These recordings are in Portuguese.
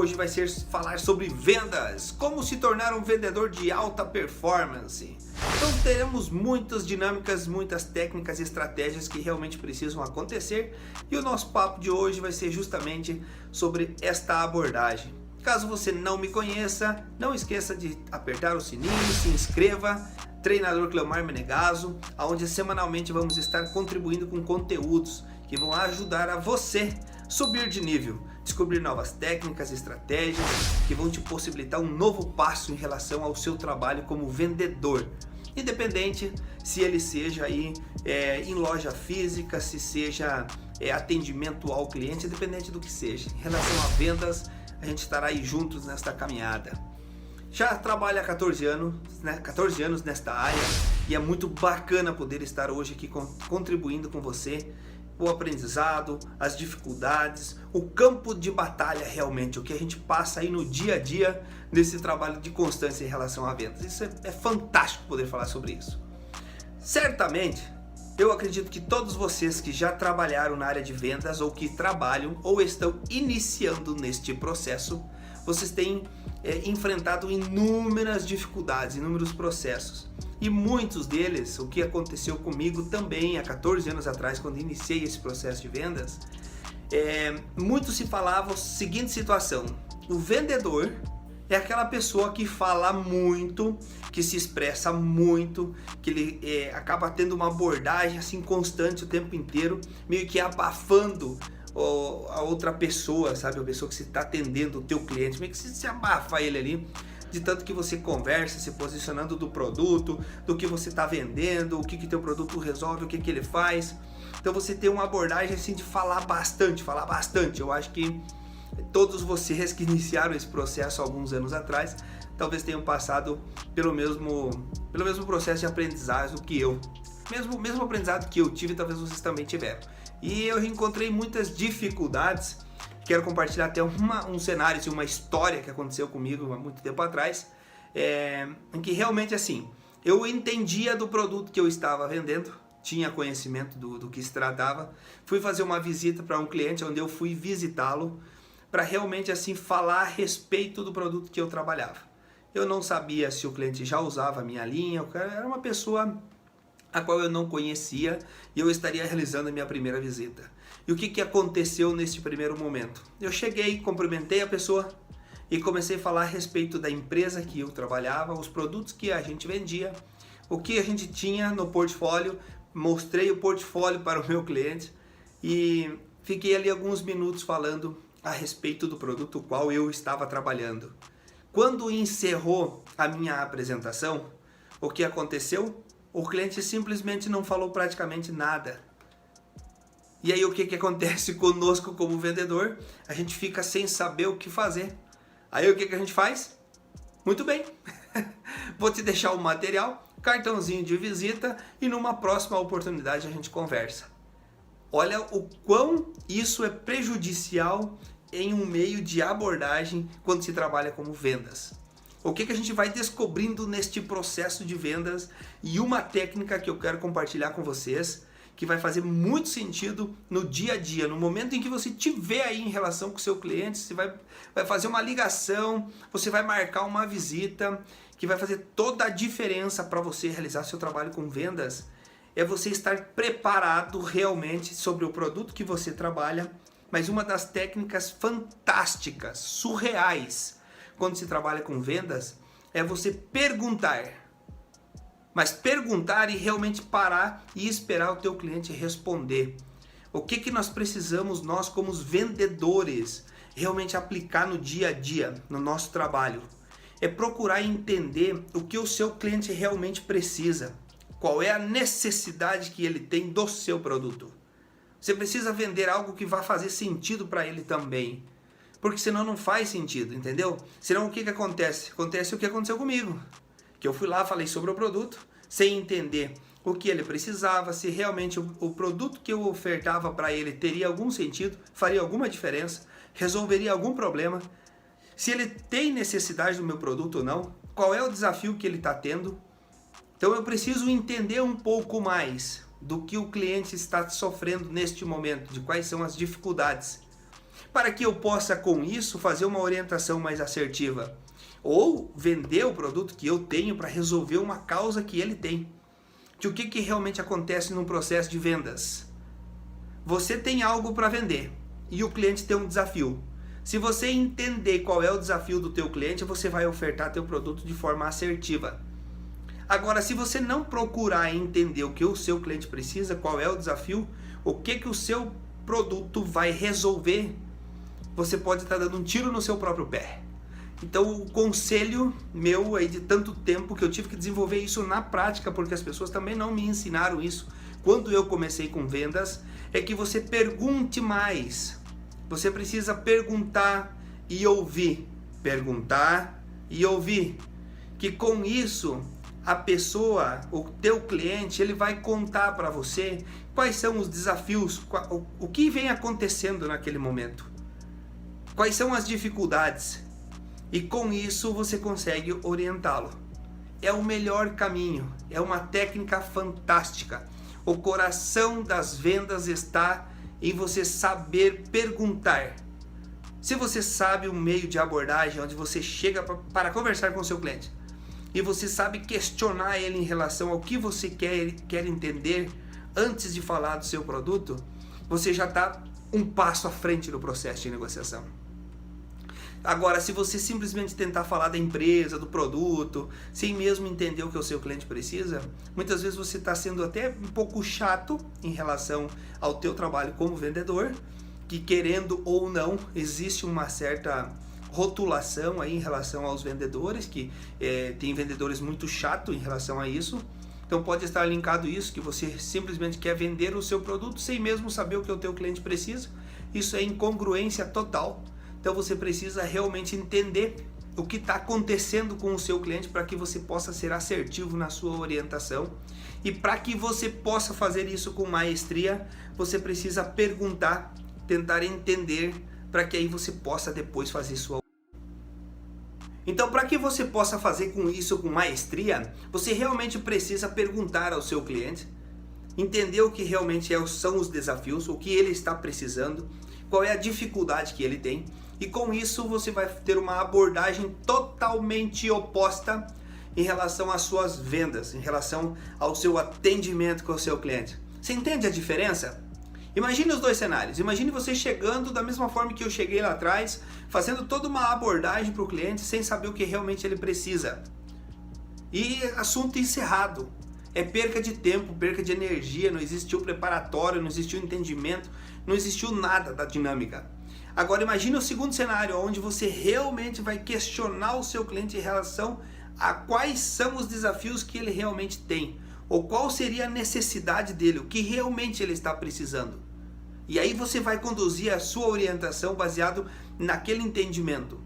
hoje vai ser falar sobre vendas, como se tornar um vendedor de alta performance. Então teremos muitas dinâmicas, muitas técnicas e estratégias que realmente precisam acontecer, e o nosso papo de hoje vai ser justamente sobre esta abordagem. Caso você não me conheça, não esqueça de apertar o sininho, se inscreva. Treinador Cleomar Menegaso, onde semanalmente vamos estar contribuindo com conteúdos que vão ajudar a você subir de nível, descobrir novas técnicas e estratégias que vão te possibilitar um novo passo em relação ao seu trabalho como vendedor. Independente se ele seja aí em loja física, se seja atendimento ao cliente, independente do que seja. Em relação a vendas, a gente estará aí juntos nesta caminhada. Já trabalho há 14 anos nesta área e é muito bacana poder estar hoje aqui contribuindo com você o aprendizado, as dificuldades, o campo de batalha realmente, o que a gente passa aí no dia a dia nesse trabalho de constância em relação a vendas. Isso é fantástico poder falar sobre isso. Certamente, eu acredito que todos vocês que já trabalharam na área de vendas ou que trabalham ou estão iniciando neste processo, vocês têm enfrentado inúmeras dificuldades, inúmeros processos. E muitos deles, o que aconteceu comigo também há 14 anos atrás, quando iniciei esse processo de vendas, muito se falava a seguinte situação: o vendedor é aquela pessoa que fala muito, que se expressa muito, que ele acaba tendo uma abordagem assim constante o tempo inteiro, meio que abafando a outra pessoa, sabe? A pessoa que você está atendendo, o teu cliente, meio que se abafa ele ali, de tanto que você conversa, se posicionando do produto, do que você está vendendo, o que teu produto resolve, o que ele faz. Então você tem uma abordagem assim de falar bastante. Eu acho que todos vocês que iniciaram esse processo alguns anos atrás, talvez tenham passado pelo mesmo processo de aprendizagem que eu. Mesmo aprendizado que eu tive, talvez vocês também tiveram. E eu encontrei muitas dificuldades. Quero compartilhar até um cenário, uma história que aconteceu comigo há muito tempo atrás, em que realmente assim, eu entendia do produto que eu estava vendendo, tinha conhecimento do que se tratava, fui fazer uma visita para um cliente onde eu fui visitá-lo para realmente assim falar a respeito do produto que eu trabalhava. Eu não sabia se o cliente já usava a minha linha, o cara era uma pessoa a qual eu não conhecia e eu estaria realizando a minha primeira visita. E o que aconteceu nesse primeiro momento? Eu cheguei, cumprimentei a pessoa e comecei a falar a respeito da empresa que eu trabalhava, os produtos que a gente vendia, o que a gente tinha no portfólio, mostrei o portfólio para o meu cliente e fiquei ali alguns minutos falando a respeito do produto qual eu estava trabalhando. Quando encerrou a minha apresentação, o que aconteceu? O cliente simplesmente não falou praticamente nada. E aí o que acontece conosco como vendedor? A gente fica sem saber o que fazer. Aí o que a gente faz? Muito bem, vou te deixar o material, cartãozinho de visita e numa próxima oportunidade a gente conversa. Olha o quão isso é prejudicial em um meio de abordagem quando se trabalha como vendas. O que a gente vai descobrindo neste processo de vendas e uma técnica que eu quero compartilhar com vocês que vai fazer muito sentido no dia a dia, no momento em que você tiver aí em relação com o seu cliente, você vai fazer uma ligação, você vai marcar uma visita, que vai fazer toda a diferença para você realizar seu trabalho com vendas, é você estar preparado realmente sobre o produto que você trabalha, mas uma das técnicas fantásticas, surreais, quando se trabalha com vendas, é você perguntar. Mas perguntar e realmente parar e esperar o teu cliente responder. O que nós precisamos, nós como os vendedores, realmente aplicar no dia a dia, no nosso trabalho? É procurar entender o que o seu cliente realmente precisa. Qual é a necessidade que ele tem do seu produto. Você precisa vender algo que vai fazer sentido para ele também. Porque senão não faz sentido, entendeu? Senão o que acontece? Acontece o que aconteceu comigo. Que eu fui lá, falei sobre o produto, sem entender o que ele precisava, se realmente o produto que eu ofertava para ele teria algum sentido, faria alguma diferença, resolveria algum problema, se ele tem necessidade do meu produto ou não, qual é o desafio que ele está tendo. Então eu preciso entender um pouco mais do que o cliente está sofrendo neste momento, de quais são as dificuldades. para que eu possa com isso fazer uma orientação mais assertiva ou vender o produto que eu tenho para resolver uma causa que ele tem. Que o que realmente acontece num processo de vendas? Você tem algo para vender e o cliente tem um desafio. Se você entender qual é o desafio do teu cliente, você vai ofertar teu produto de forma assertiva. Agora, se você não procurar entender o que o seu cliente precisa, qual é o desafio, o que o seu produto vai resolver, você pode estar dando um tiro no seu próprio pé. Então, o conselho meu aí de tanto tempo que eu tive que desenvolver isso na prática, porque as pessoas também não me ensinaram isso quando eu comecei com vendas, é que você pergunte mais. Você precisa perguntar e ouvir. Perguntar e ouvir. Que com isso, a pessoa, o teu cliente, ele vai contar para você quais são os desafios, o que vem acontecendo naquele momento. Quais são as dificuldades. E com isso você consegue orientá-lo. É o melhor caminho, é uma técnica fantástica. O coração das vendas está em você saber perguntar. Se você sabe um meio de abordagem onde você chega para conversar com o seu cliente e você sabe questionar ele em relação ao que você quer entender antes de falar do seu produto, você já está um passo à frente no processo de negociação. Agora, se você simplesmente tentar falar da empresa, do produto, sem mesmo entender o que o seu cliente precisa, muitas vezes você está sendo até um pouco chato em relação ao teu trabalho como vendedor, que querendo ou não, existe uma certa rotulação aí em relação aos vendedores, que tem vendedores muito chato em relação a isso. Então pode estar linkado isso, que você simplesmente quer vender o seu produto sem mesmo saber o que o teu cliente precisa. Isso é incongruência total. Então você precisa realmente entender o que está acontecendo com o seu cliente para que você possa ser assertivo na sua orientação. E para que você possa fazer isso com maestria, você precisa perguntar, tentar entender, para que aí você possa depois fazer sua. Então, para que você possa fazer com isso com maestria, você realmente precisa perguntar ao seu cliente, entender o que realmente são os desafios, o que ele está precisando, qual é a dificuldade que ele tem. E com isso você vai ter uma abordagem totalmente oposta em relação às suas vendas, em relação ao seu atendimento com o seu cliente. Você entende a diferença? Imagine os dois cenários. Imagine você chegando da mesma forma que eu cheguei lá atrás, fazendo toda uma abordagem para o cliente sem saber o que realmente ele precisa. E assunto encerrado. É perca de tempo, perca de energia, não existiu preparatório, não existiu entendimento, não existiu nada da dinâmica. Agora imagine o segundo cenário, onde você realmente vai questionar o seu cliente em relação a quais são os desafios que ele realmente tem, ou qual seria a necessidade dele, o que realmente ele está precisando. E aí você vai conduzir a sua orientação baseado naquele entendimento.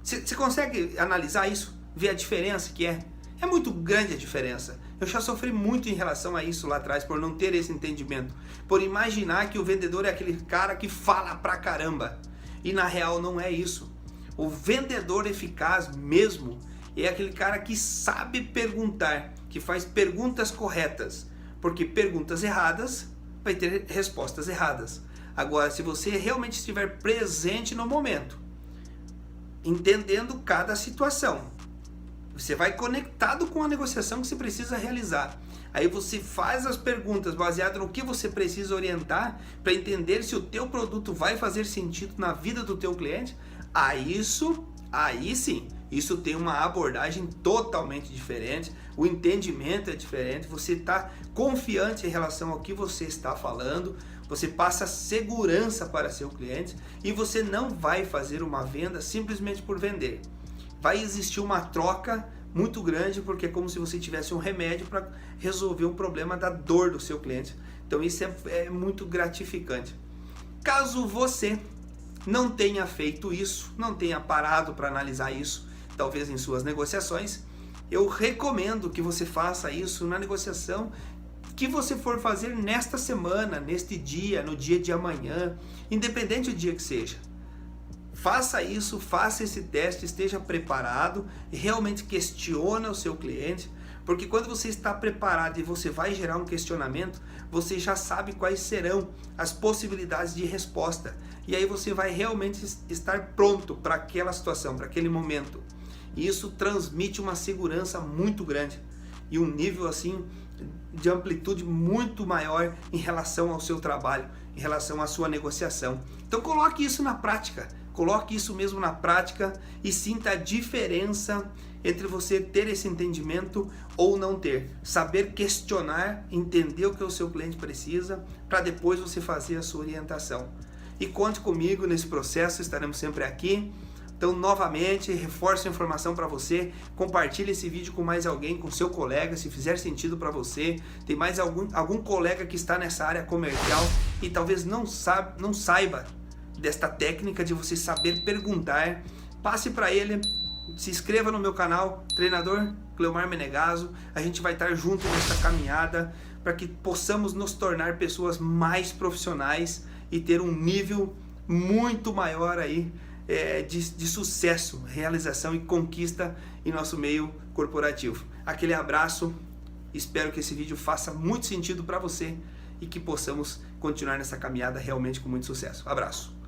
Você consegue analisar isso? Ver a diferença que é? É muito grande a diferença. Eu já sofri muito em relação a isso lá atrás, por não ter esse entendimento, por imaginar que o vendedor é aquele cara que fala pra caramba. E na real não é isso. O vendedor eficaz mesmo é aquele cara que sabe perguntar, que faz perguntas corretas, porque perguntas erradas vai ter respostas erradas. Agora, se você realmente estiver presente no momento, entendendo cada situação, você vai conectado com a negociação que você precisa realizar. Aí você faz as perguntas baseadas no que você precisa orientar para entender se o teu produto vai fazer sentido na vida do teu cliente. Aí sim, isso tem uma abordagem totalmente diferente, o entendimento é diferente, você está confiante em relação ao que você está falando, você passa segurança para seu cliente e você não vai fazer uma venda simplesmente por vender. Vai existir uma troca muito grande, porque é como se você tivesse um remédio para resolver um problema da dor do seu cliente. Então isso é muito gratificante. Caso você não tenha feito isso, não tenha parado para analisar isso, talvez em suas negociações, eu recomendo que você faça isso na negociação que você for fazer nesta semana, neste dia, no dia de amanhã, independente do dia que seja. Faça isso, faça esse teste, esteja preparado, realmente questiona o seu cliente, Porque quando você está preparado e você vai gerar um questionamento, você já sabe quais serão as possibilidades de resposta. E aí você vai realmente estar pronto para aquela situação, para aquele momento. E isso transmite uma segurança muito grande e um nível assim de amplitude muito maior em relação ao seu trabalho, em relação à sua negociação. Então coloque isso na prática, coloque isso mesmo na prática e sinta a diferença entre você ter esse entendimento ou não ter. Saber questionar, entender o que o seu cliente precisa, para depois você fazer a sua orientação. E conte comigo nesse processo, estaremos sempre aqui. Então, novamente, reforço a informação para você, compartilhe esse vídeo com mais alguém, com seu colega, se fizer sentido para você. Tem mais algum colega que está nessa área comercial e talvez não saiba desta técnica de você saber perguntar. Passe para ele, se inscreva no meu canal, Treinador Cleomar Menegaso. A gente vai estar junto nessa caminhada para que possamos nos tornar pessoas mais profissionais e ter um nível muito maior aí de sucesso, realização e conquista em nosso meio corporativo. Aquele abraço, espero que esse vídeo faça muito sentido para você e que possamos continuar nessa caminhada realmente com muito sucesso. Abraço!